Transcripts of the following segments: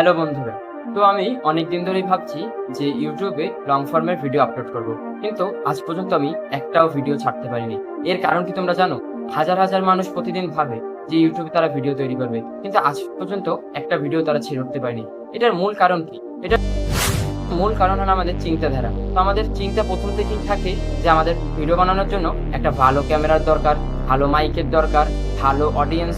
Hello বন্ধুরা। তো আমি অনেকদিন ধরেই ভাবছি যে ইউটিউবে লং ফর্মের ভিডিও আপলোড করব, কিন্তু আজ পর্যন্ত আমি একটাও ভিডিও ছাড়তে পারিনি। এর কারণ কি তোমরা জানো? হাজার হাজার মানুষ প্রতিদিন ভাবে যে ইউটিউবে তারা ভিডিও তৈরি করবে, কিন্তু আজ পর্যন্ত একটা ভিডিও তারা ছেড়ে উঠতে পারেনি। এটার মূল কারণ কি? এটা মূল কারণ হলো আমাদের চিন্তাধারা। তো আমাদের চিন্তা প্রথম থেকেই থাকে যে আমাদের ভিডিও বানানোর জন্য একটা ভালো ক্যামেরার দরকার, ভালো মাইকের দরকার, ভালো অডিয়েন্স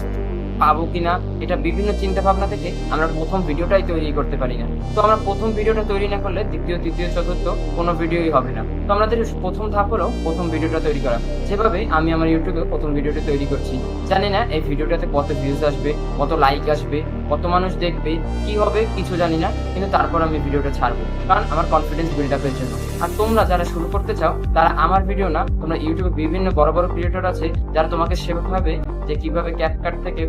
পাবো কিনা, এটা বিভিন্ন চিন্তা ভাবনা থেকে আমরা প্রথম ভিডিওটাই তৈরি করতে পারি না। তো আমরা প্রথম ভিডিওটা তৈরি না করলে দ্বিতীয়, তৃতীয়, চতুর্থ কোনো ভিডিওই হবে না। তো আমাদের প্রথম ধাপ হলো প্রথম ভিডিওটা তৈরি করা। যেভাবে আমি আমার ইউটিউবে প্রথম ভিডিওটা তৈরি করছি। জানি না এই ভিডিওটাতে কত ভিউজ আসবে, কত লাইক আসবে, কত মানুষ দেখবে, কি হবে কিছু জানি না। কিন্তু তারপর আমি ভিডিওটা ছাড়বো। কারণ আমার কনফিডেন্স বিল্ড আপের জন্য। আর তোমরা যারা শুরু করতে চাও তারা আমার ভিডিও না, তোমরা ইউটিউবে বিভিন্ন বড় বড় ক্রিয়েটর আছে যারা তোমাকে শেখাবে যে কিভাবে ক্যাপকাট থেকে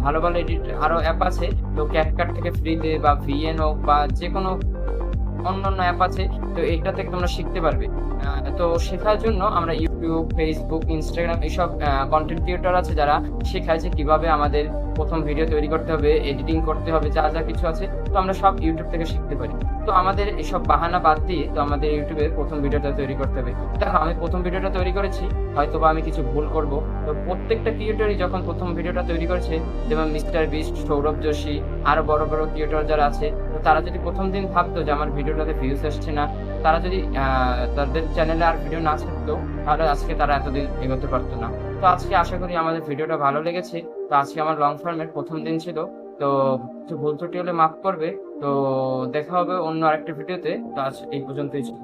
ভালো ভালো এডিট আরো অ্যাপ আছে। তো ক্যাপকাট থেকে ফ্রিতে বা ভিএন হোক বা যে কোনো অন্যান্য অ্যাপ আছে, তো এটা থেকে তোমরা শিখতে পারবে। তো শেখার জন্য আমরা ইউটিউব, ফেসবুক, ইনস্টাগ্রাম এইসব কন্টেন্ট ক্রিয়েটর আছে যারা শেখায় যে কিভাবে আমাদের প্রথম ভিডিও তৈরি করতে হবে, এডিটিং করতে হবে, যা যা কিছু আছে, তো আমরা সব ইউটিউব থেকে শিখতে পারি। তো আমাদের এসব বাহানা বাদ দিয়ে তো আমাদের ইউটিউবে প্রথম ভিডিওটা তৈরি করতে হবে। দেখো আমি প্রথম ভিডিওটা তৈরি করেছি, হয়তো বা আমি কিছু ভুল করব। তো প্রত্যেকটা ক্রিয়েটরই যখন প্রথম ভিডিওটা তৈরি করেছে, যেমন মিস্টার বিস্ট, সৌরভ যোশী, আরো বড় বড় ক্রিয়েটর যারা আছে, তো তারা যদি প্রথম দিন ভাবতো যে আমার ভিডিওটাতে ভিউজ আসছে না, তারা যদি তাদের চ্যানেলে আর ভিডিও না ছাড়তো, তাহলে আজকে তারা এতদিন এগোতে পারতো না। তো আজকে আশা করি আমাদের ভিডিওটা ভালো লেগেছে। তো আজকে আমার লং ফর্মের প্রথম দিন ছিল। তো কিছু ভুল ত্রুটি হলে মাফ করবে। তো দেখা হবে অন্য আরেকটা ভিডিওতে। তো আজ এই পর্যন্তই ছিল।